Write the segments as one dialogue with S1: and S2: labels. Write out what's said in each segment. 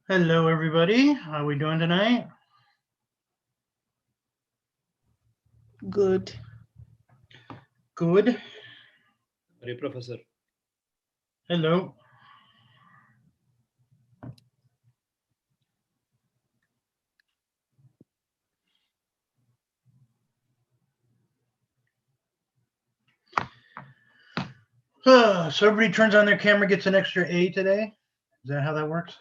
S1: Hello, everybody. How are we doing tonight?
S2: Good.
S1: Good.
S3: Hey, Professor.
S1: Hello. So everybody turns on their camera, gets an extra A today. Is that how that works?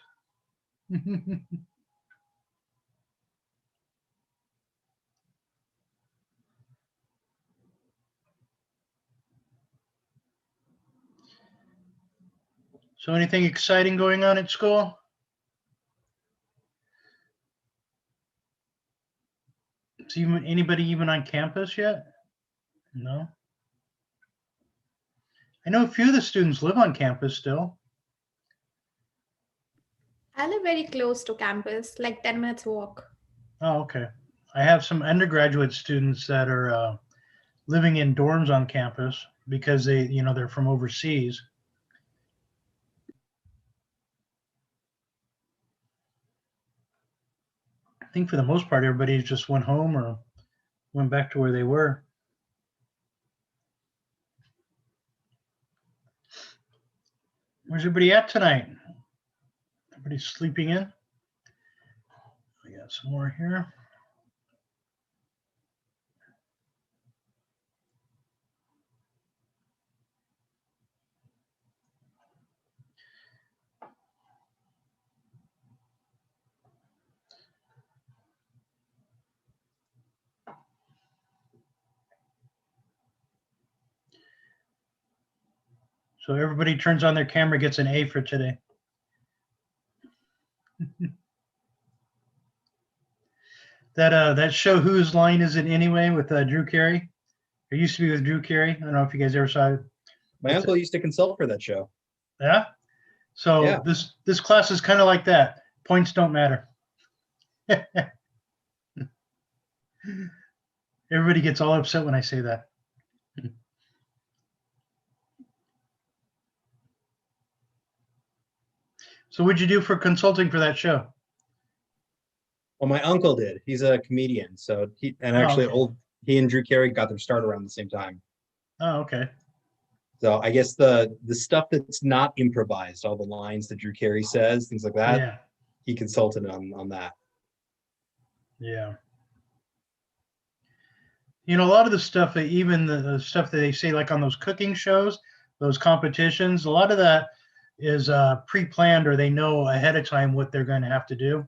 S1: So anything exciting going on at school? Is anybody even on campus yet? No. I know a few of the students live on campus still.
S4: I live very close to campus, like 10 minutes walk.
S1: Oh, okay. I have some undergraduate students that are living in dorms on campus because they're from overseas. I think for the most part, everybody just went home or went back to where they were. Where's everybody at tonight? Everybody's sleeping in. We got some more here. So everybody turns on their camera, gets an A for today. That show, Whose Line Is It Anyway, with Drew Carey? It used to be with Drew Carey. I don't know if you guys ever saw it.
S3: My uncle used to consult for that show.
S1: Yeah. So
S3: Yeah.
S1: this class is kind of like that. Points don't matter. Everybody gets all upset when I say that. So what'd you do for consulting for that show?
S3: Well, my uncle did. He's a comedian, so he and Drew Carey got their start around the same time.
S1: Oh, okay.
S3: So I guess the stuff that's not improvised, all the lines that Drew Carey says, things like that,
S1: Yeah.
S3: he consulted on that.
S1: Yeah. A lot of the stuff that even the stuff that they say, like on those cooking shows, those competitions, a lot of that is pre-planned, or they know ahead of time what they're going to have to do.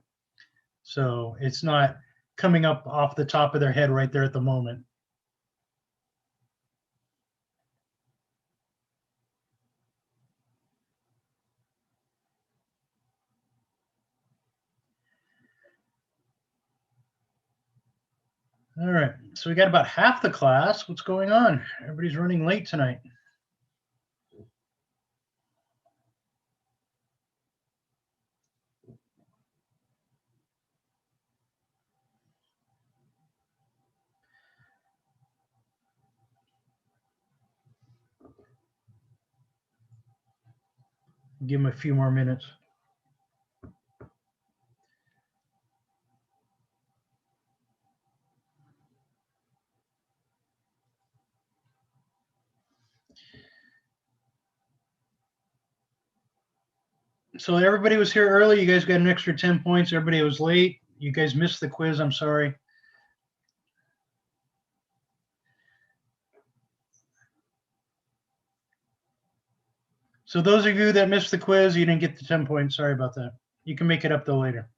S1: So it's not coming up off the top of their head right there at the moment. All right, so we got about half the class. What's going on? Everybody's running late tonight. Give them a few more minutes. So everybody was here early. You guys got an extra 10 points. Everybody was late. You guys missed the quiz. I'm sorry. So those of you that missed the quiz, you didn't get the 10 points. Sorry about that. You can make it up though later.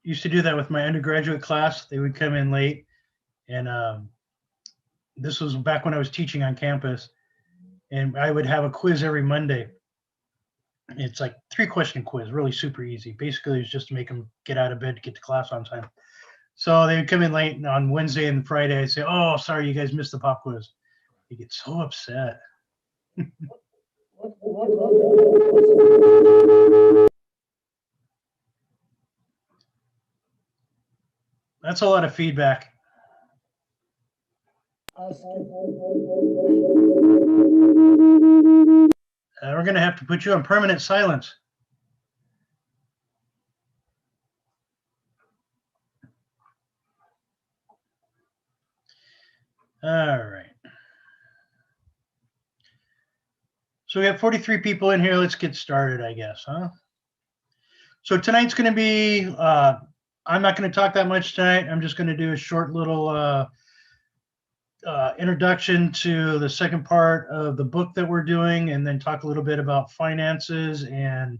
S1: Used to do that with my undergraduate class. They would come in late, and this was back when I was teaching on campus, and I would have a quiz every Monday. It's like 3-question quiz, really super easy. Basically, it's just to make them get out of bed to get to class on time. So they would come in late, and on Wednesday and Friday, I'd say, "Oh, sorry, you guys missed the pop quiz." They get so upset. That's a lot of feedback. We're going to have to put you on permanent silence. All right. So we have 43 people in here. Let's get started, I guess, huh? So tonight's going to be, I'm not going to talk that much tonight. I'm just going to do a short little introduction to the second part of the book that we're doing, and then talk a little bit about finances and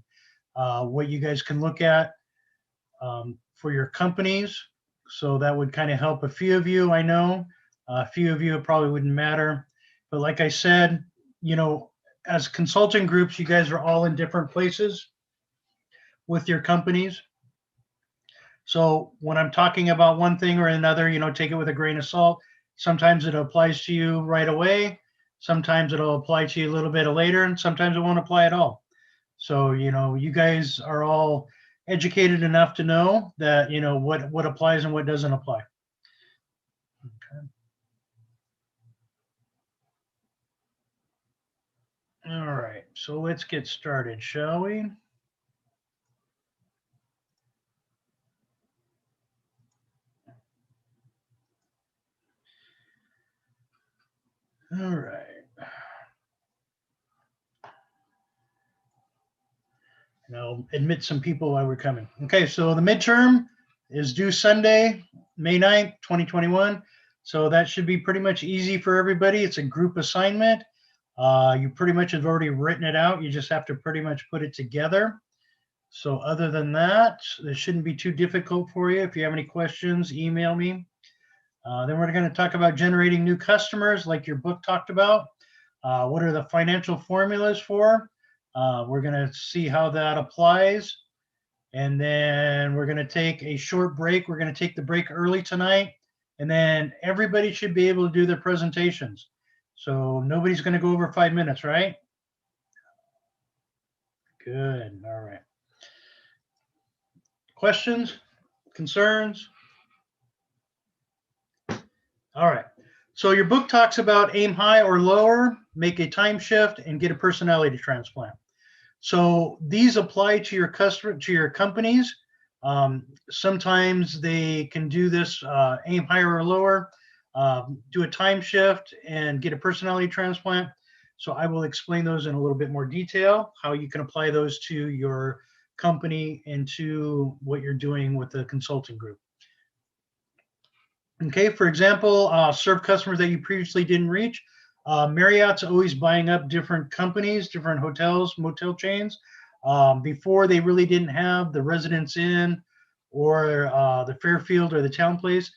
S1: what you guys can look at for your companies. So that would kind of help a few of you, I know. A few of you, it probably wouldn't matter. But like I said, you know, as consulting groups, you guys are all in different places with your companies. So when I'm talking about one thing or another, you know, take it with a grain of salt. Sometimes it applies to you right away. Sometimes it'll apply to you a little bit later, and sometimes it won't apply at all. So, you know, you guys are all educated enough to know that, you know, what applies and what doesn't apply. Okay. All right, so let's get started, shall we? All right. And I'll admit some people while we're coming. Okay, so the midterm is due Sunday, May 9th, 2021. So that should be pretty much easy for everybody. It's a group assignment. You pretty much have already written it out. You just have to pretty much put it together. So other than that, it shouldn't be too difficult for you. If you have any questions, email me. Then we're going to talk about generating new customers like your book talked about. What are the financial formulas for? We're going to see how that applies. And then we're going to take a short break. We're going to take the break early tonight. And then everybody should be able to do their presentations. So nobody's going to go over 5 minutes, right? Good. All right. Questions? Concerns? All right. So your book talks about aim high or lower, make a time shift, and get a personality transplant. So these apply to your customer, to your companies. Sometimes they can do this, aim higher or lower, do a time shift, and get a personality transplant. So I will explain those in a little bit more detail, how you can apply those to your company and to what you're doing with the consulting group. Okay, for example, serve customers that you previously didn't reach. Marriott's always buying up different companies, different hotels, motel chains. Before they really didn't have the Residence Inn or the Fairfield or the Town Place.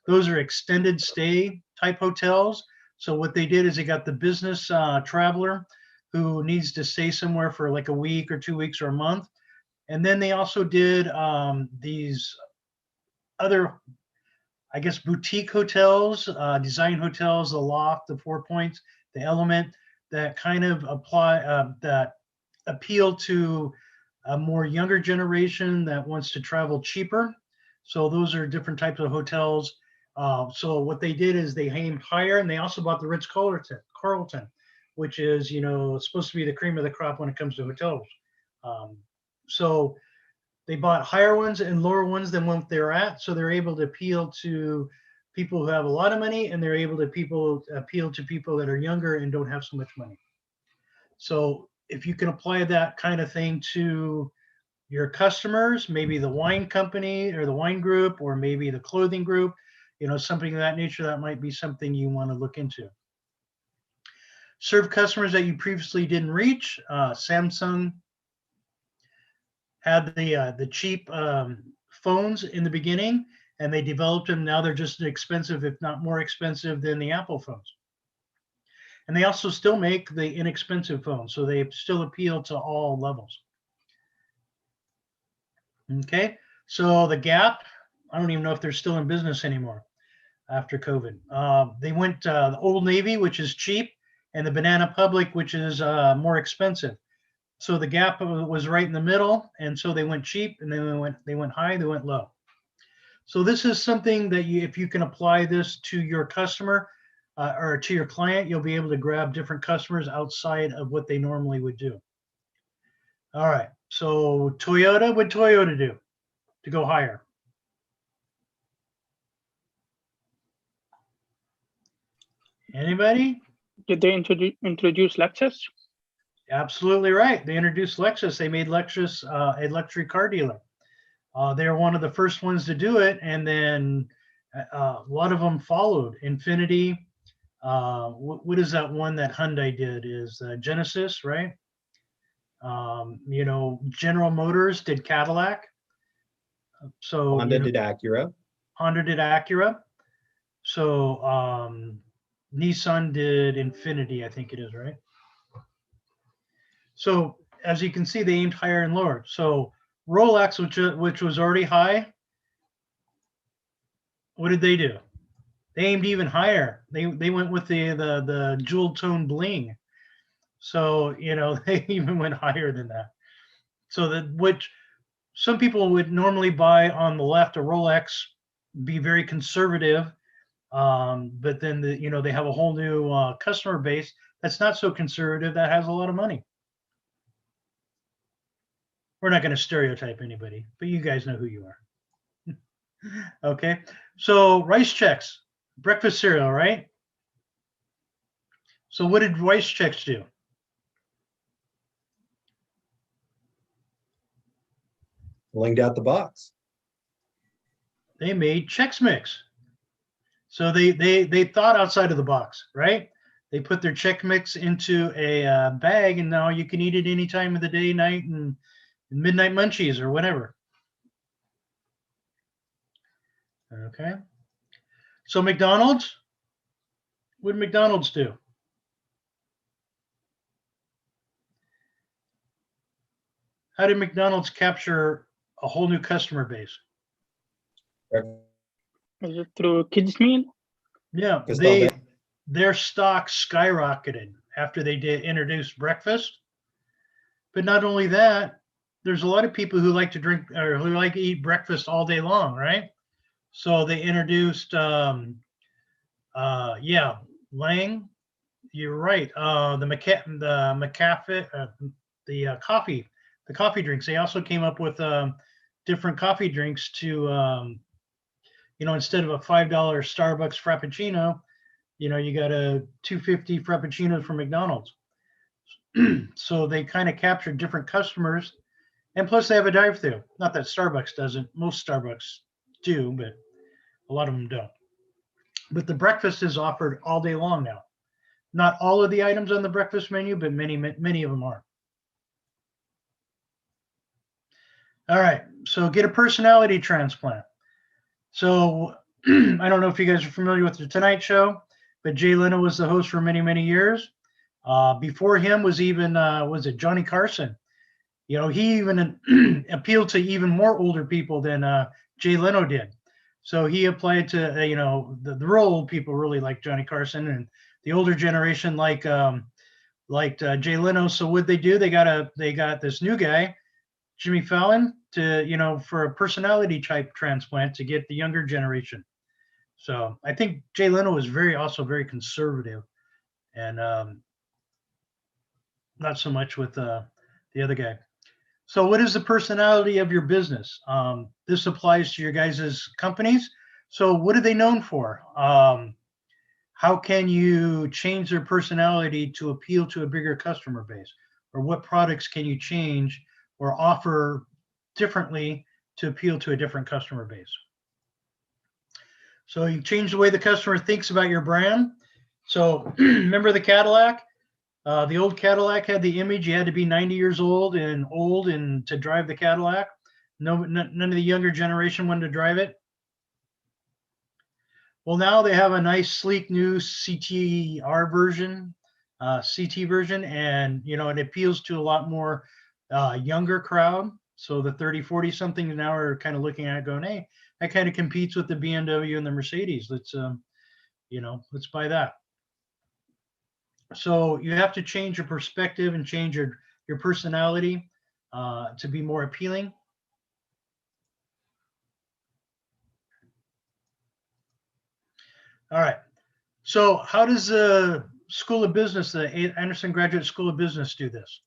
S1: Those are extended stay type hotels. So what they did is they got the business traveler who needs to stay somewhere for like a week or 2 weeks or a month. And then they also did these other, I guess, boutique hotels, design hotels, the Loft, the Four Points, the Element, that kind of apply, that appeal to a more younger generation that wants to travel cheaper. So those are different types of hotels. So what they did is they aimed higher, and they also bought the Ritz-Carlton, which is, you know, supposed to be the cream of the crop when it comes to hotels. So they bought higher ones and lower ones than what they're at. So they're able to appeal to people who have a lot of money, and they're able to appeal to people that are younger and don't have so much money. So if you can apply that kind of thing to your customers, maybe the wine company or the wine group, or maybe the clothing group, you know, something of that nature, that might be something you want to look into. Serve customers that you previously didn't reach. Samsung had the cheap phones in the beginning, and they developed them. Now they're just as expensive, if not more expensive, than the Apple phones. And they also still make the inexpensive phones, so they still appeal to all levels. Okay, so the Gap, I don't even know if they're still in business anymore after COVID. They went the Old Navy, which is cheap, and the Banana Public, which is more expensive. So the Gap was right in the middle, and so they went cheap, and then they went high, they went low. So this is something that you, if you can apply this to your customer or to your client, you'll be able to grab different customers outside of what they normally would do. All right. So Toyota, what Toyota do to go higher? Anybody?
S5: Did they introduce Lexus?
S1: Absolutely right. They introduced Lexus. They made Lexus a luxury car dealer. They were one of the first ones to do it, and then a lot of them followed. Infinity. What is that one that Hyundai did? Is Genesis, right? You know, General Motors did Cadillac. So
S3: Honda
S1: you know,
S3: did Acura.
S1: Honda did Acura. So Nissan did Infinity, I think it is, right? So as you can see, they aimed higher and lower. So Rolex, which was already high, what did they do? They aimed even higher. They went with the jewel tone bling. So you know they even went higher than that. So that which some people would normally buy on the left, a Rolex, be very conservative, but then you know they have a whole new customer base that's not so conservative that has a lot of money. We're not going to stereotype anybody, but you guys know who you are. Okay, so Rice Chex, breakfast cereal, right? So what did Rice Chex do?
S3: Blinged out the box.
S1: They made Chex Mix. So they thought outside of the box, right? They put their Chex Mix into a bag, and now you can eat it any time of the day, night, and midnight munchies or whatever. Okay. So McDonald's, what did McDonald's do? How did McDonald's capture a whole new customer base?
S5: Is it through kids meal?
S1: Yeah,
S3: It's all that-
S1: their stock skyrocketed after they did introduce breakfast. But not only that, there's a lot of people who like to drink or who like to eat breakfast all day long, right? So they introduced yeah, Lang, you're right. The coffee drinks. They also came up with different coffee drinks to you know, instead of a $5 Starbucks Frappuccino, you know, you got a $2.50 Frappuccino from McDonald's. So they kind of captured different customers, and plus they have a drive-through. Not that Starbucks doesn't. Most Starbucks do, but a lot of them don't. But the breakfast is offered all day long now. Not all of the items on the breakfast menu, but many of them are. All right, so get a personality transplant. So I don't know if you guys are familiar with the Tonight Show, but Jay Leno was the host for many years. Before him was even was it Johnny Carson? You know, he even appealed to even more older people than Jay Leno did. So he applied to you know the real old people really like Johnny Carson, and the older generation liked Jay Leno. So what they do? They got this new guy, Jimmy Fallon, to you know for a personality type transplant to get the younger generation. So I think Jay Leno was also very conservative, and not so much with the other guy. So what is the personality of your business? This applies to your guys' companies. So what are they known for? How can you change their personality to appeal to a bigger customer base? Or what products can you change or offer differently to appeal to a different customer base? So you change the way the customer thinks about your brand. So remember the Cadillac? The old Cadillac had the image you had to be 90 years old and to drive the Cadillac. None of the younger generation wanted to drive it. Well, now they have a nice, sleek, new CTR version, CT version, and you know it appeals to a lot more younger crowd. So the 30, 40 somethings now are kind of looking at it going, hey, that kind of competes with the BMW and the Mercedes. Let's you know, let's buy that. So you have to change your perspective and change your personality to be more appealing. All right. So how does the School of Business, the Anderson Graduate School of Business do this?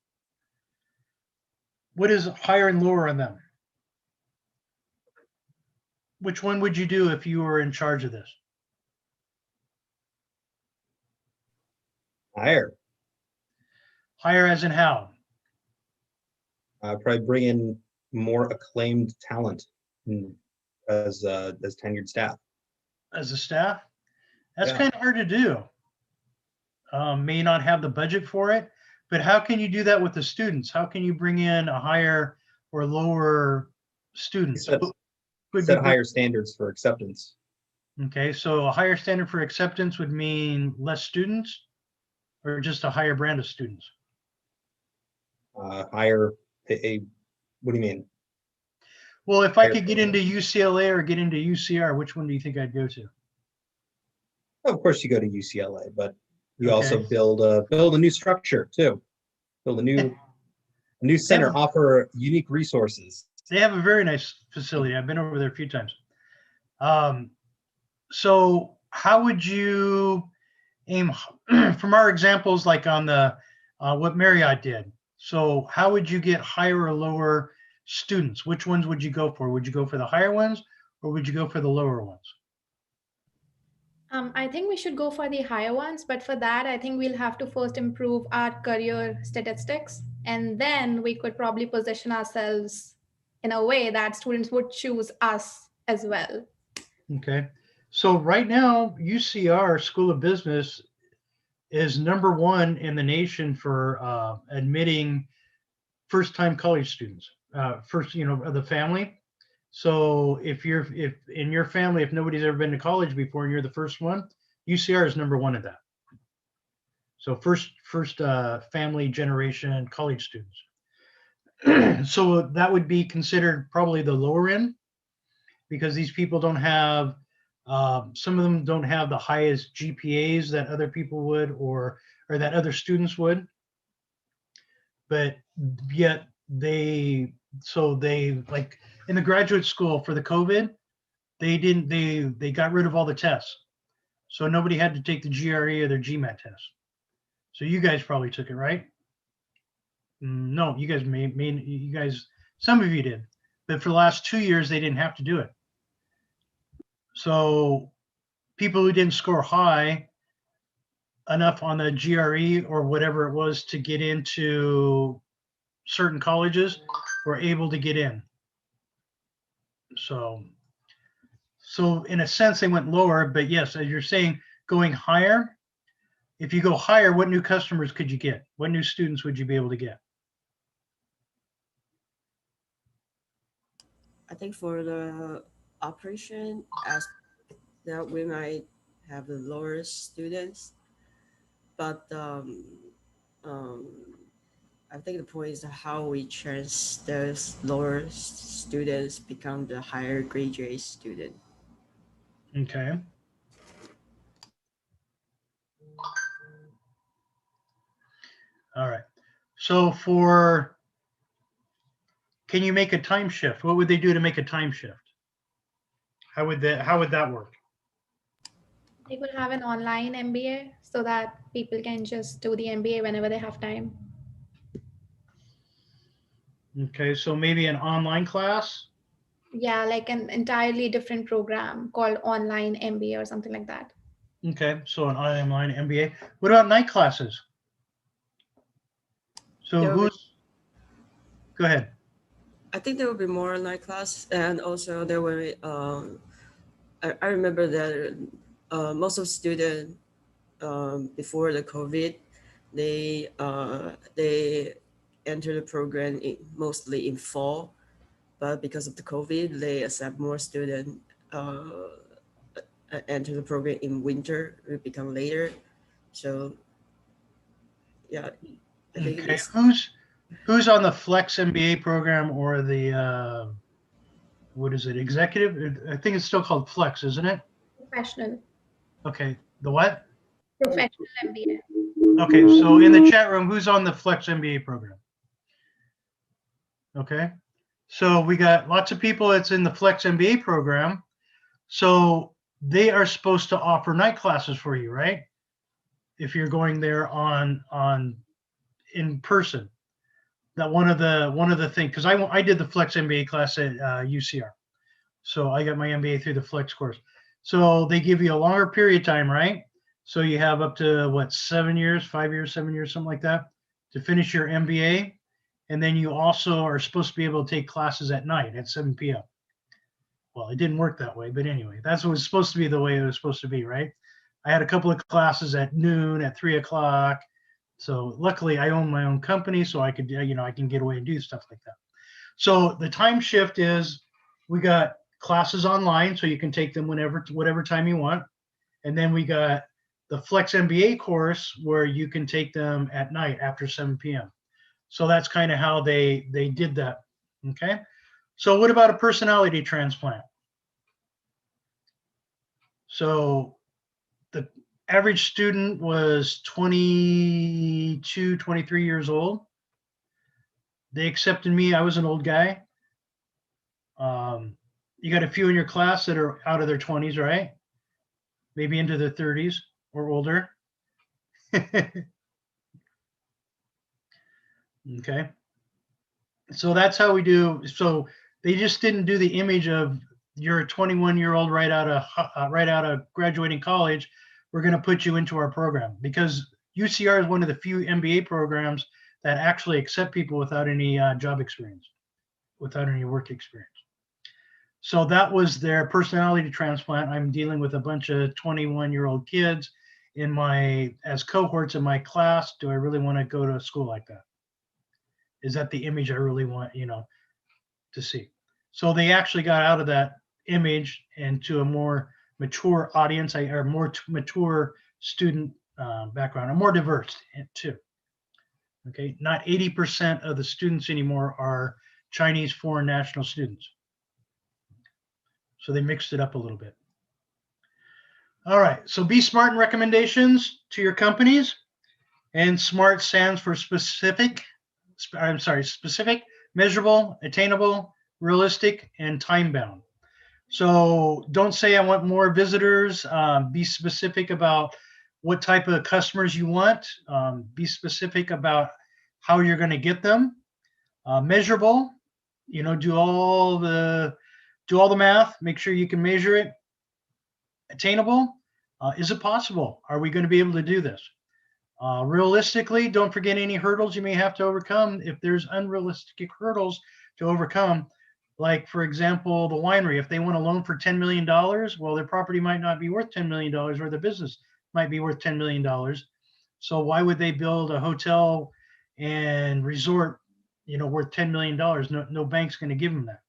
S1: What is higher and lower on them? Which one would you do if you were in charge of this?
S3: Higher.
S1: Higher as in how?
S3: Probably bring in more acclaimed talent as tenured staff.
S1: As a staff? That's
S3: Yeah.
S1: kind of hard to do. May not have the budget for it, but how can you do that with the students? How can you bring in a higher or lower students?
S3: Set,
S1: Could
S3: set
S1: be-
S3: higher standards for acceptance.
S1: Okay, so a higher standard for acceptance would mean less students or just a higher brand of students?
S3: Higher. What do you mean?
S1: Well, if I
S3: Higher
S1: could get into UCLA or get into UCR, which one do you think I'd go to?
S3: Of course, you go to UCLA, but you
S1: Okay.
S3: also build a new structure too. Build a new center,
S1: Yeah.
S3: offer unique resources.
S1: They have a very nice facility. I've been over there a few times. So how would you aim from our examples, like on the what Marriott did? So how would you get higher or lower students? Which ones would you go for? Would you go for the higher ones or would you go for the lower ones?
S4: I think we should go for the higher ones, but for that, I think we'll have to first improve our career statistics, and then we could probably position ourselves in a way that students would choose us as well.
S1: Okay. So right now, UCR School of Business is #1 in the nation for admitting first-time college students, first, of the family. So if in your family, if nobody's ever been to college before and you're the first one, UCR is #1 at that. So first family generation college students. So that would be considered probably the lower end because these people don't have, some of them don't have the highest GPAs that other people would or that other students would. But yet they like in the graduate school for the COVID, they got rid of all the tests. So nobody had to take the GRE or their GMAT test. So you guys probably took it, right? No, you guys some of you did, but for the last 2 years, they didn't have to do it. So people who didn't score high enough on the GRE or whatever it was to get into certain colleges were able to get in. So in a sense, they went lower, but yes, as you're saying, going higher, if you go higher, what new customers could you get? What new students would you be able to get?
S2: I think for the operation, as that we might have the lower students, but I think the point is how we change those lower students become the higher graduate student.
S1: Okay. All right. So can you make a time shift? What would they do to make a time shift? How would that work?
S4: They could have an online MBA so that people can just do the MBA whenever they have time.
S1: Okay, so maybe an online class.
S4: Yeah, like an entirely different program called online MBA or something like that.
S1: Okay, so an online MBA. What about night classes? So
S2: There will
S1: go ahead.
S2: I think there will be more online class, and also there will be, I remember that most of students before the COVID, they enter the program mostly in fall, but because of the COVID, they accept more students enter the program in winter. It become later, so yeah, I think
S1: Okay,
S2: it's
S1: who's on the Flex MBA program or the what is it, executive? I think it's still called Flex, isn't it?
S4: Professional.
S1: Okay, the what?
S4: Professional MBA.
S1: Okay, so in the chat room, who's on the Flex MBA program? Okay, so we got lots of people that's in the Flex MBA program. So they are supposed to offer night classes for you, right? If you're going there on in person. That one of the things, because I did the Flex MBA class at UCR, so I got my MBA through the Flex course. So they give you a longer period of time, right? So you have up to what, 7 years, 5 years, 7 years, something like that, to finish your MBA, and then you also are supposed to be able to take classes at night at 7 p.m. Well, it didn't work that way, but anyway, that's what was supposed to be the way it was supposed to be, right? I had a couple of classes at noon, at 3 o'clock. So luckily I own my own company, so I could, I can get away and do stuff like that. So the time shift is we got classes online, so you can take them whatever time you want. And then we got the Flex MBA course where you can take them at night after 7 p.m. So that's kind of how they did that. Okay. So what about a personality transplant? So the average student was 22, 23 years old. They accepted me. I was an old guy. You got a few in your class that are out of their 20s, right? Maybe into their 30s or older. Okay. So that's how we do. So they just didn't do the image of you're a 21-year-old right out of graduating college. We're going to put you into our program, because UCR is one of the few MBA programs that actually accept people without any job experience, without any work experience. So that was their personality transplant. I'm dealing with a bunch of 21-year-old kids as cohorts in my class. Do I really want to go to a school like that? Is that the image I really want, to see? So they actually got out of that image into a more mature audience, or more mature student background, and more diverse too. Okay, not 80% of the students anymore are Chinese foreign national students. So they mixed it up a little bit. All right, so be smart in recommendations to your companies. And SMART stands for specific, measurable, attainable, realistic, and time-bound. So don't say I want more visitors. Be specific about what type of customers you want. Be specific about how you're going to get them. Measurable, do all the math. Make sure you can measure it. Attainable, is it possible? Are we going to be able to do this? Realistically, don't forget any hurdles you may have to overcome. If there's unrealistic hurdles to overcome, like for example, the winery, if they want a loan for $10 million, well, their property might not be worth $10 million, or their business might be worth $10 million. So why would they build a hotel and resort, worth $10 million? No bank's going to give them that.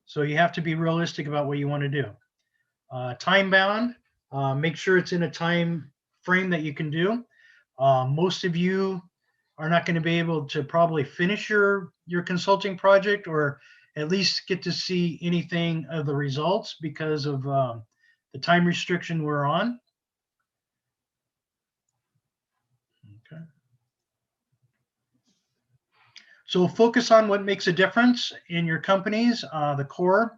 S1: So you have to be realistic about what you want to do. Time bound, make sure it's in a time frame that you can do. Most of you are not going to be able to probably finish your consulting project, or at least get to see anything of the results because of the time restriction we're on. Okay. So focus on what makes a difference in your companies, the core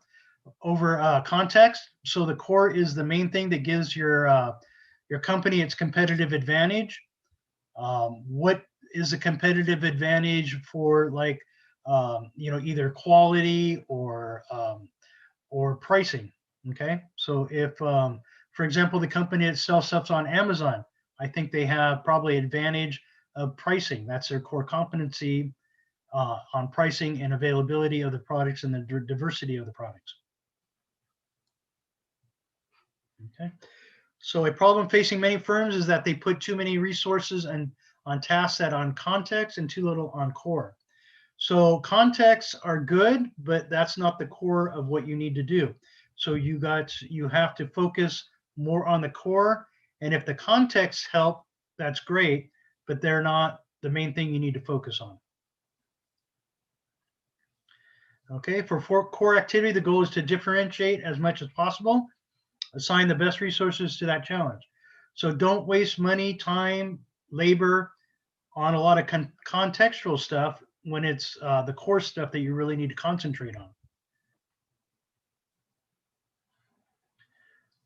S1: over context. So the core is the main thing that gives your company its competitive advantage. What is a competitive advantage for, like, either quality or pricing? Okay, so if, for example, the company that sells stuff on Amazon, I think they have probably advantage of pricing. That's their core competency on pricing and availability of the products and the diversity of the products. Okay, so a problem facing many firms is that they put too many resources on tasks that on context and too little on core. So contexts are good, but that's not the core of what you need to do. So you have to focus more on the core. And if the contexts help, that's great, but they're not the main thing you need to focus on. Okay, for core activity, the goal is to differentiate as much as possible, assign the best resources to that challenge. So don't waste money, time, labor on a lot of contextual stuff when it's the core stuff that you really need to concentrate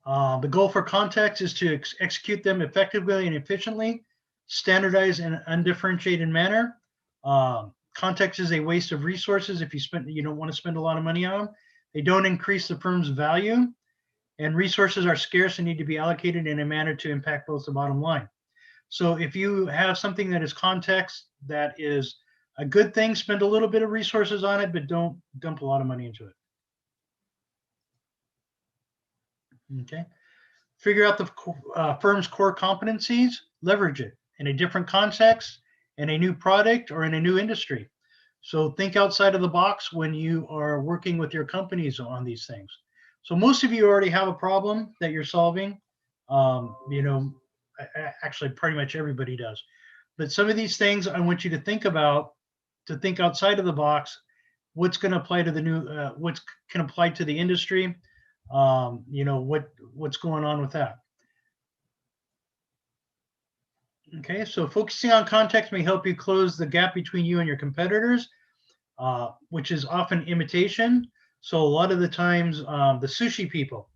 S1: The goal for contacts is to execute them effectively and efficiently, standardized in an undifferentiated manner. Contacts is a waste of resources if you don't want to spend a lot of money on them. They don't increase the firm's value, and resources are scarce and need to be allocated in a manner to impact both the bottom line. So if you have something that is context that is a good thing, spend a little bit of resources on it, but don't dump a lot of money into it. Okay. Figure out the firm's core competencies, leverage it in a different context, in a new product, or in a new industry. So think outside of the box when you are working with your companies on these things. So most of you already have a problem that you're solving. Actually, pretty much everybody does. But some of these things I want you to think about, to think outside of the box. What's going to apply to the new? What can apply to the industry? What's going on with that? Okay, so focusing on context may help you close the gap between you and your competitors, which is often imitation. So a lot of the times, the sushi people,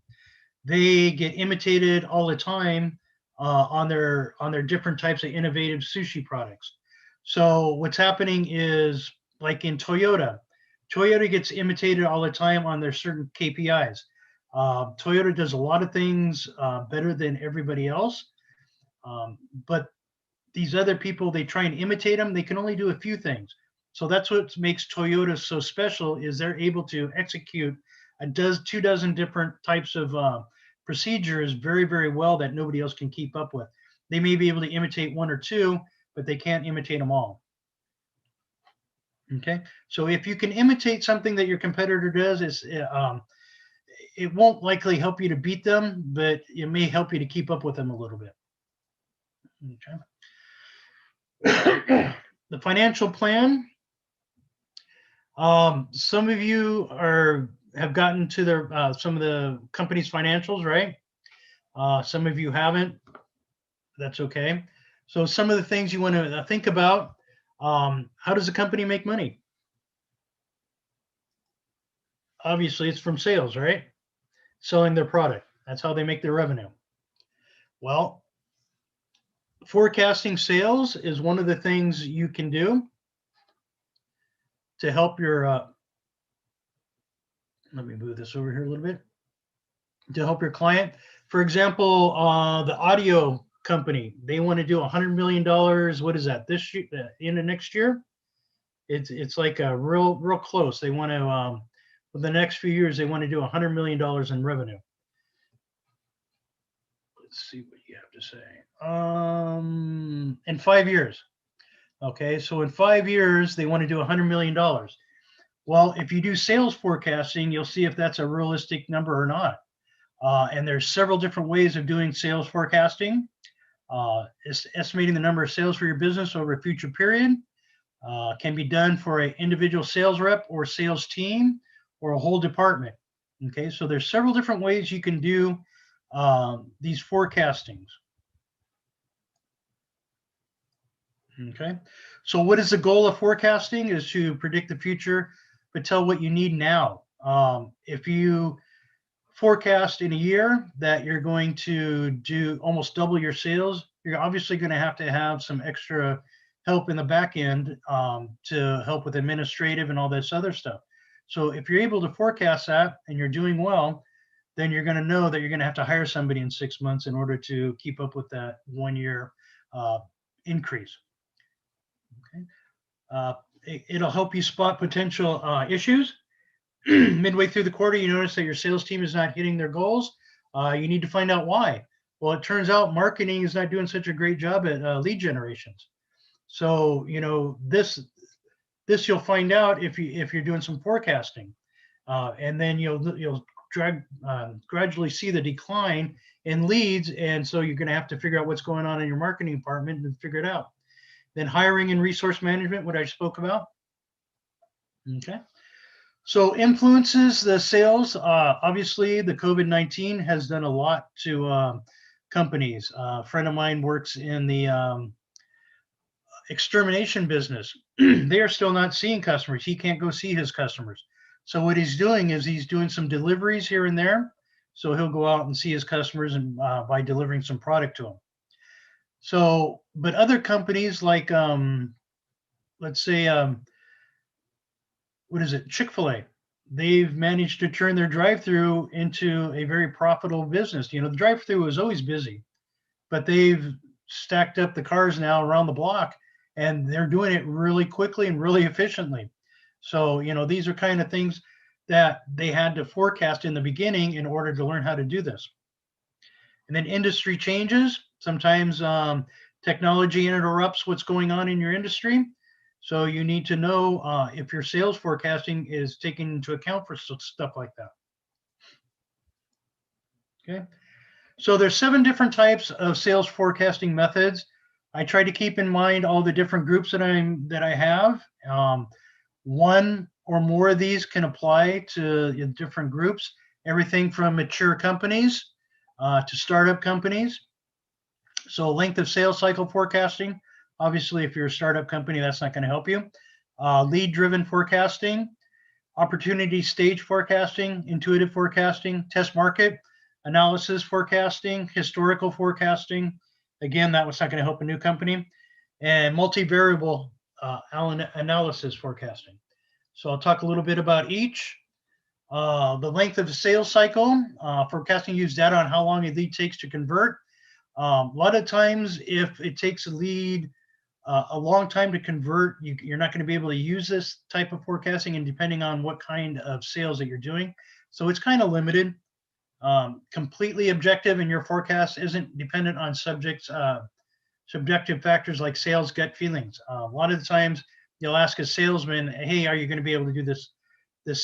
S1: they get imitated all the time on their different types of innovative sushi products. So what's happening is, like in Toyota gets imitated all the time on their certain KPIs. Toyota does a lot of things better than everybody else, but these other people, they try and imitate them. They can only do a few things. So that's what makes Toyota so special, is they're able to execute 24 different types of procedures very, very well that nobody else can keep up with. They may be able to imitate one or two, but they can't imitate them all. Okay, so if you can imitate something that your competitor does, it won't likely help you to beat them, but it may help you to keep up with them a little bit. Okay. The financial plan. Some of you have gotten to their some of the company's financials, right? Some of you haven't. That's okay. So some of the things you want to think about: how does a company make money? Obviously, it's from sales, right? Selling their product. That's how they make their revenue. Well, forecasting sales is one of the things you can do to help your, let me move this over here a little bit, to help your client. For example, the audio company, they want to do $100 million. What is that? This year, end of next year? It's like a real close. They want to, for the next few years, they want to do $100 million in revenue. Let's see what you have to say. In 5 years. Okay, so in 5 years, they want to do $100 million. Well, if you do sales forecasting, you'll see if that's a realistic number or not. And there's several different ways of doing sales forecasting. Estimating the number of sales for your business over a future period can be done for an individual sales rep or sales team or a whole department. Okay, so there's several different ways you can do these forecastings. Okay, so what is the goal of forecasting? Is to predict the future, but tell what you need now. If you forecast in a year that you're going to do almost double your sales, you're obviously going to have some extra help in the back end to help with administrative and all this other stuff. So if you're able to forecast that and you're doing well, then you're going to know that you're going to have to hire somebody in 6 months in order to keep up with that 1 year increase. Okay. It'll help you spot potential issues. Midway through the quarter, you notice that your sales team is not hitting their goals. You need to find out why. Well, it turns out marketing is not doing such a great job at lead generations. So, this you'll find out if you're doing some forecasting, and then you'll gradually see the decline in leads, and so you're going to have to figure out what's going on in your marketing department and figure it out. Then hiring and resource management, what I spoke about. Okay. So influences the sales. Obviously, the COVID-19 has done a lot to companies. A friend of mine works in the extermination business. They are still not seeing customers. He can't go see his customers. So what he's doing is he's doing some deliveries here and there So he'll go out and see his customers and by delivering some product to them. So, but other companies like, let's say, what is it, Chick-fil-A, they've managed to turn their drive-through into a very profitable business. You know, the drive-through was always busy, but they've stacked up the cars now around the block, and they're doing it really quickly and really efficiently. So, you know, these are kind of things that they had to forecast in the beginning in order to learn how to do this. And then industry changes. Sometimes technology interrupts what's going on in your industry. So you need to know if your sales forecasting is taken into account for stuff like that. Okay. So there's 7 different types of sales forecasting methods. I try to keep in mind all the different groups that I have. One or more of these can apply to different groups, everything from mature companies to startup companies. So length of sales cycle forecasting. Obviously, if you're a startup company, that's not going to help you. Lead-driven forecasting, opportunity stage forecasting, intuitive forecasting, test market analysis forecasting, historical forecasting. Again, that was not going to help a new company. And multivariable analysis forecasting. So I'll talk a little bit about each. The length of the sales cycle, forecasting use data on how long a lead takes to convert. A lot of times, if it takes a lead a long time to convert, you're not going to be able to use this type of forecasting, and depending on what kind of sales that you're doing. So it's kind of limited. Completely objective in your forecast isn't dependent on subjective factors like sales gut feelings. A lot of the times you'll ask a salesman, hey, are you going to be able to do this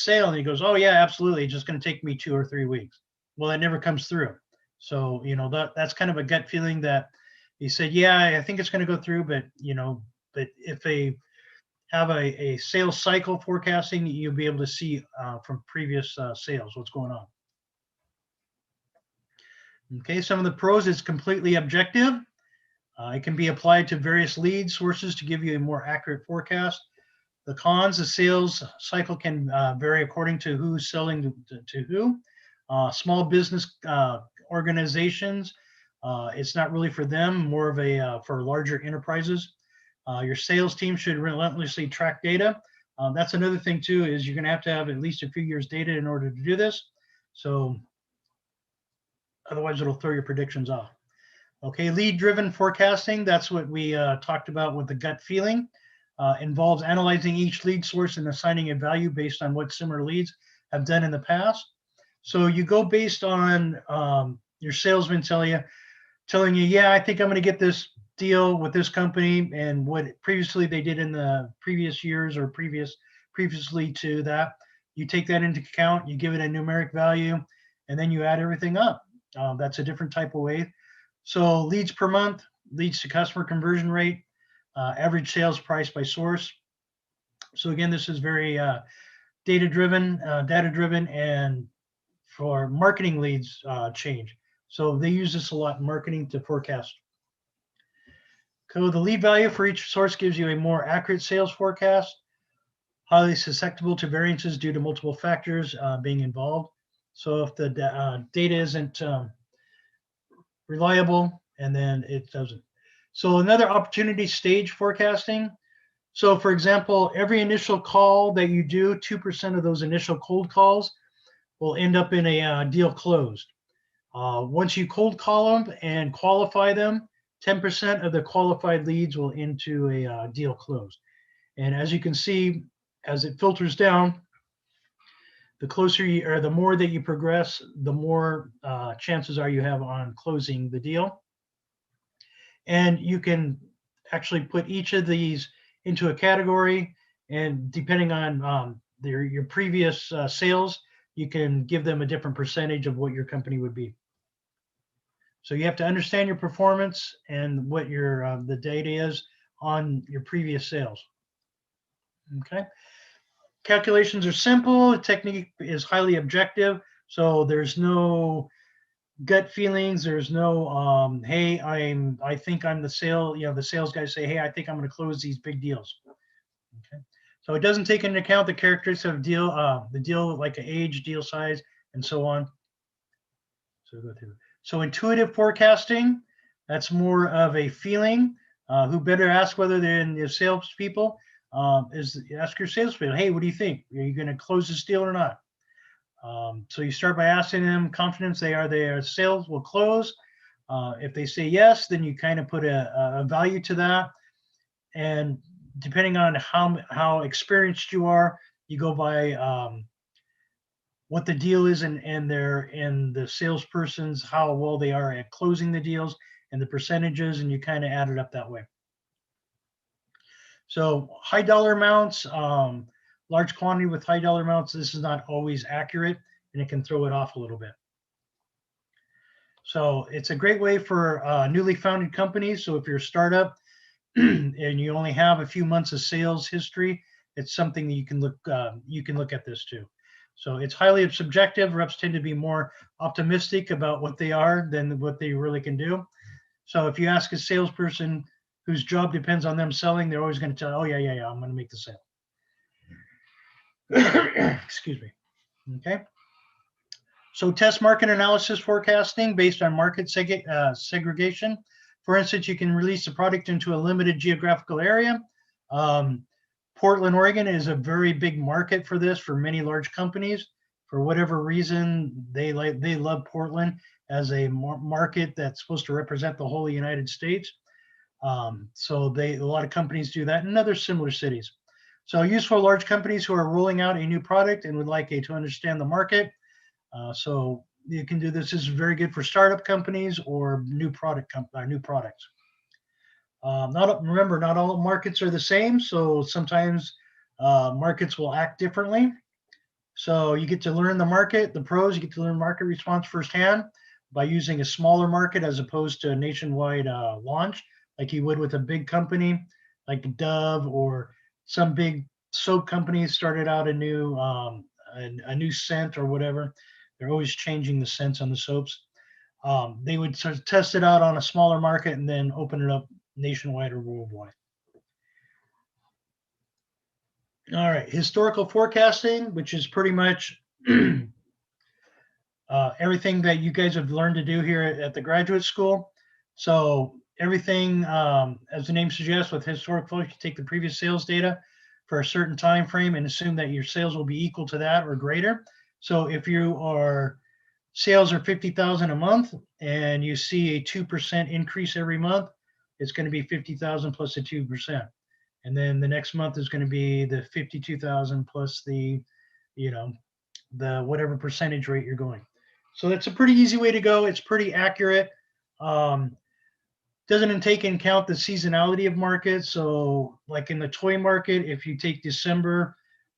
S1: sale? And he goes, oh yeah, absolutely. It's just going to take me 2 or 3 weeks. Well, that never comes through. So, you know, that's kind of a gut feeling that he said, yeah, I think it's going to go through, but, you know, but if they have a sales cycle forecasting, you'll be able to see from previous sales what's going on. Okay, some of the pros, it's completely objective. It can be applied to various lead sources to give you a more accurate forecast. The cons, the sales cycle can vary according to who's selling to who. Small business organizations, it's not really for them, more of a for larger enterprises. Your sales team should relentlessly track data. That's another thing too, is you're going to have at least a few years data in order to do this. So otherwise it'll throw your predictions off. Okay, lead-driven forecasting, that's what we talked about with the gut feeling. Involves analyzing each lead source and assigning a value based on what similar leads have done in the past. So you go based on your salesman telling you, yeah, I think I'm going to get this deal with this company, and what previously they did in the previous years or previously to that. You take that into account, you give it a numeric value, and then you add everything up. That's a different type of way. So leads per month, leads to customer conversion rate, average sales price by source. So again, this is very data-driven, and for marketing leads change. So they use this a lot in marketing to forecast. So the lead value for each source gives you a more accurate sales forecast, highly susceptible to variances due to multiple factors being involved. So if the data isn't reliable, and then it doesn't. So another opportunity stage forecasting. So for example, every initial call that you do, 2% of those initial cold calls will end up in a deal closed. Once you cold call them and qualify them, 10% of the qualified leads will into a deal closed. And as you can see, as it filters down, the closer you, or the more that you progress, the more chances are you have on closing the deal. And you can actually put each of these into a category, and depending on your previous sales, you can give them a different percentage of what your company would be. So you have to understand your performance and what your the data is on your previous sales. Okay. Calculations are simple. The technique is highly objective. So there's no gut feelings. There's no, hey, I think I'm the sales guys say, hey, I think I'm going to close these big deals. Okay. So it doesn't take into account the characteristics of the deal like age, deal size, and so on. So go through. So intuitive forecasting, that's more of a feeling. Who better ask whether they're in the salespeople? Is ask your salespeople, hey, what do you think? Are you going to close this deal or not? So you start by asking them confidence their sales will close. If they say yes, then you kind of put a value to that. And depending on how experienced you are, you go by what the deal is and the salesperson's how well they are at closing the deals and the percentages, and you kind of add it up that way. So high dollar amounts, large quantity with high dollar amounts, this is not always accurate and it can throw it off a little bit. So it's a great way for newly founded companies. So if you're a startup and you only have a few months of sales history, it's something that you can look at this too. So it's highly subjective. Reps tend to be more optimistic about what they are than what they really can do. So if you ask a salesperson whose job depends on them selling, they're always going to tell, oh yeah, I'm going to make the sale. Excuse me. Okay. So test market analysis forecasting based on market segregation. For instance, you can release a product into a limited geographical area. Portland, Oregon is a very big market for this for many large companies. For whatever reason, they love Portland as a market that's supposed to represent the whole United States. So a lot of companies do that in other similar cities. So useful for large companies who are rolling out a new product and would like to understand the market. So you can do this. This is very good for startup companies or new products. Remember, not all markets are the same. So sometimes markets will act differently. So you get to learn the market, the pros, you get to learn market response firsthand by using a smaller market as opposed to a nationwide launch, like you would with a big company like Dove or some big soap companies started out a new scent or whatever. They're always changing the scents on the soaps. They would sort of test it out on a smaller market and then open it up nationwide or worldwide. All right, historical forecasting, which is pretty much everything that you guys have learned to do here at the graduate school. So everything, as the name suggests, with historic flow, you take the previous sales data for a certain time frame and assume that your sales will be equal to that or greater. So if sales are 50,000 a month and you see a 2% increase every month, it's going to be 50,000 plus the 2%. And then the next month is going to be the 52,000 plus the whatever percentage rate you're going. So that's a pretty easy way to go. It's pretty accurate. Doesn't take into account the seasonality of markets. So like in the toy market, if you take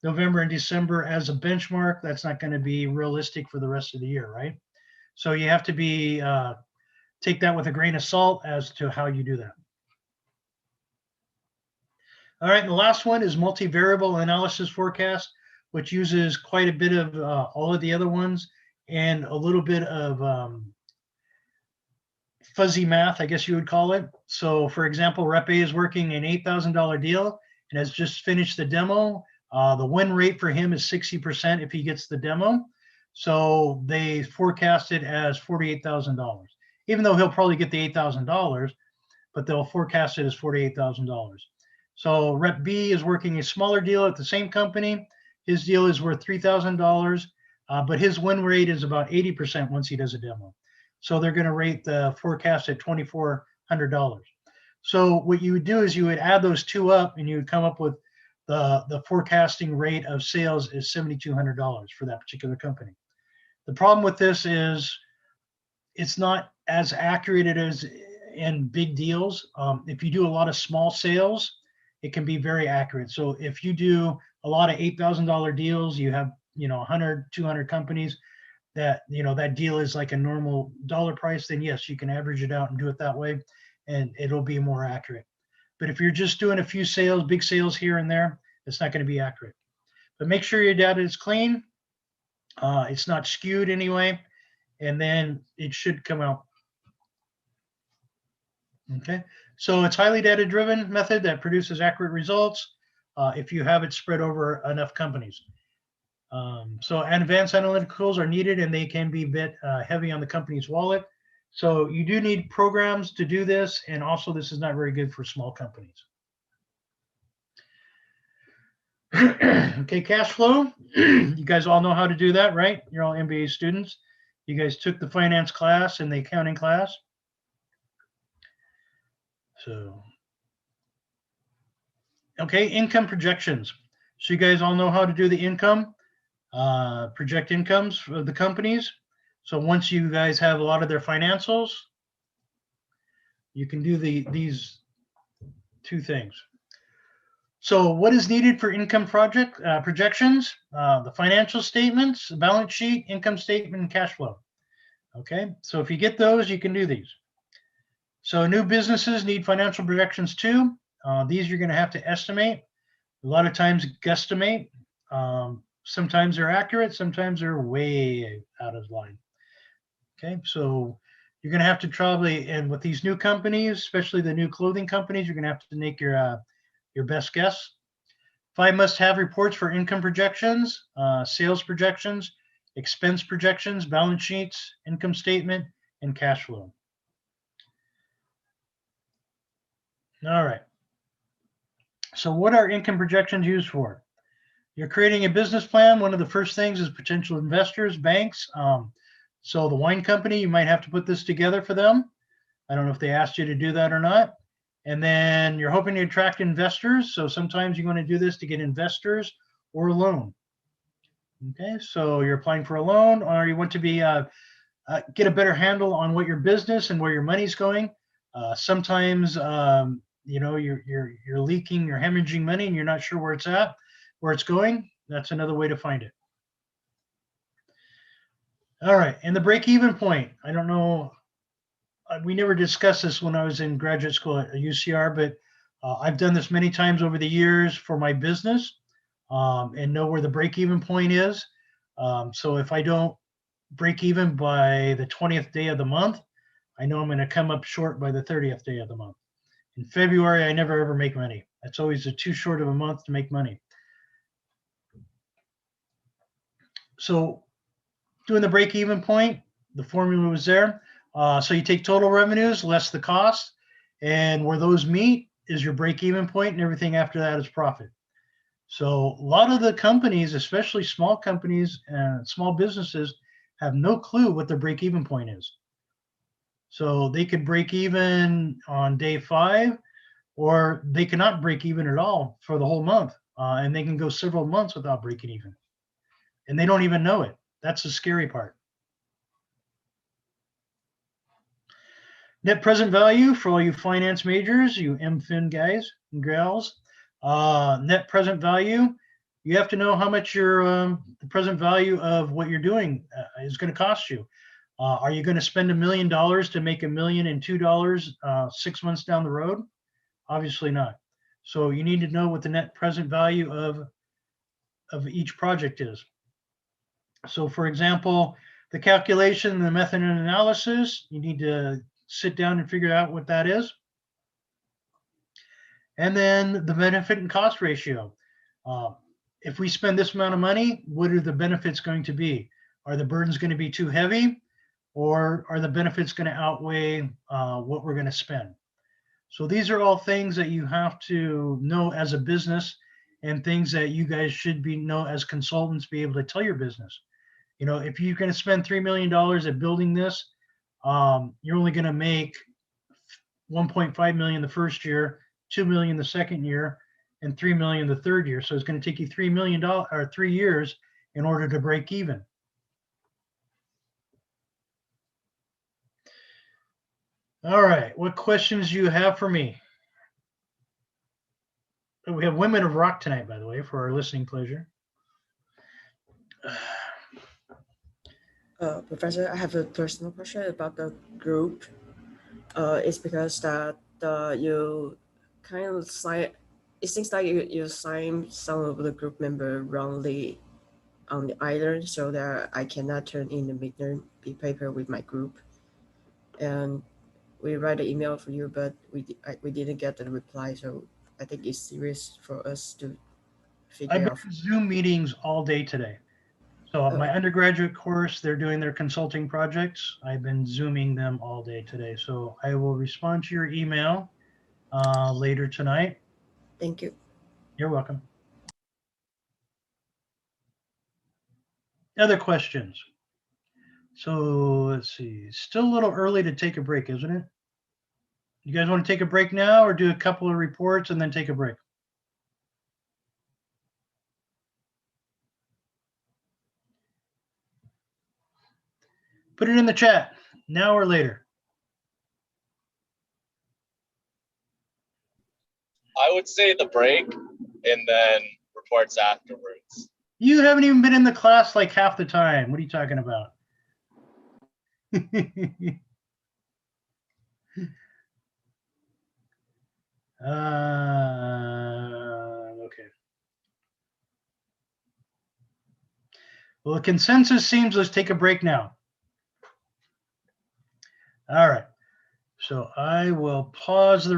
S1: November and December as a benchmark, that's not going to be realistic for the rest of the year, right? So you have to take that with a grain of salt as to how you do that. All right, and the last one is multivariable analysis forecast, which uses quite a bit of all of the other ones and a little bit of fuzzy math, I guess you would call it. So for example, Rep A is working an $8,000 deal and has just finished the demo. The win rate for him is 60% if he gets the demo. So they forecast it as $48,000, even though he'll probably get the $8,000, but they'll forecast it as $48,000. So Rep B is working a smaller deal at the same company. His deal is worth $3,000, but his win rate is about 80% once he does a demo. So they're going to rate the forecast at $2,400. So what you would do is you would add those two up and you would come up with the forecasting rate of sales is $7,200 for that particular company. The problem with this is it's not as accurate as in big deals. If you do a lot of small sales, it can be very accurate. So if you do a lot of $8,000 deals, you have 100, 200 companies that that deal is like a normal dollar price, then yes, you can average it out and do it that way, and it'll be more accurate. But if you're just doing a few sales, big sales here and there, it's not going to be accurate. But make sure your data is clean. It's not skewed anyway, and then it should come out. Okay, so it's highly data-driven method that produces accurate results if you have it spread over enough companies. So advanced analytical tools are needed, and they can be a bit heavy on the company's wallet. So you do need programs to do this, and also this is not very good for small companies. Okay, cash flow. You guys all know how to do that, right? You're all MBA students. You guys took the finance class and the accounting class. So, okay, income projections. So you guys all know how to do the income, project incomes for the companies. So once you guys have a lot of their financials, you can do these two things. So what is needed for income projections? The financial statements, the balance sheet, income statement, and cash flow. Okay, so if you get those, you can do these. So new businesses need financial projections too. These you're going to have to estimate. A lot of times guesstimate. Sometimes they're accurate, sometimes they're way out of line. Okay, so you're going to have to probably, and with these new companies, especially the new clothing companies, you're going to have to make your best guess. 5 must-have reports for income projections, sales projections, expense projections, balance sheets, income statement, and cash flow. All right. So what are income projections used for? You're creating a business plan. One of the first things is potential investors, banks. So the wine company, you might have to put this together for them. I don't know if they asked you to do that or not. And then you're hoping to attract investors. So sometimes you're going to do this to get investors or a loan. Okay, so you're applying for a loan, or you want to be get a better handle on what your business and where your money's going. Sometimes you know you're leaking, you're hemorrhaging money, and you're not sure where it's at, where it's going. That's another way to find it. All right, and the break-even point. I don't know. We never discussed this when I was in graduate school at UCR, but I've done this many times over the years for my business and know where the break-even point is. So if I don't break even by the 20th day of the month, I know I'm going to come up short by the 30th day of the month. In February, I never ever make money. That's always too short of a month to make money. So doing the break-even point, the formula was there. So you take total revenues less the cost, and where those meet is your break-even point, and everything after that is profit. So a lot of the companies, especially small companies and small businesses, have no clue what their break-even point is. So they could break even on day 5, or they cannot break even at all for the whole month, and they can go several months without breaking even, and they don't even know it. That's the scary part. Net present value for all you finance majors, you MFin guys and gals. Net present value, you have to know how much your the present value of what you're doing is going to cost you. Are you going to spend $1 million to make $1,002 6 months down the road? Obviously not. So you need to know what the net present value of each project is. So for example, the calculation, the method and analysis, you need to sit down and figure out what that is. And then the benefit and cost ratio. If we spend this amount of money, what are the benefits going to be? Are the burdens going to be too heavy, or are the benefits going to outweigh what we're going to spend? So these are all things that you have to know as a business, and things that you guys should know as consultants, be able to tell your business. You know, if you're going to spend $3 million at building this, you're only going to make 1.5 million the first year, 2 million the second year, and 3 million the third year. So it's going to take you $3 million or 3 years in order to break even. All right, what questions do you have for me? We have Women of Rock tonight, by the way, for our listening pleasure.
S2: Professor, I have a personal question about the group. It's because that you kind of sign. It seems like you sign some of the group member wrongly on the island, so that I cannot turn in the midterm paper with my group. And we write an email for you, but we didn't get the reply. So I think it's serious for us to
S1: I've
S2: figure
S1: been
S2: out.
S1: in Zoom meetings all day today. So my undergraduate course, they're doing their consulting projects. I've been Zooming them all day today. So I will respond to your email later tonight.
S2: Thank you.
S1: You're welcome. Other questions? So let's see, still a little early to take a break, isn't it? You guys want to take a break now or do a couple of reports and then take a break? Put it in the chat, now or later.
S6: I would say the break and then reports afterwards.
S1: You haven't even been in the class like half the time. What are you talking about? Okay. Well, the consensus seems let's take a break now. All right. So I will pause the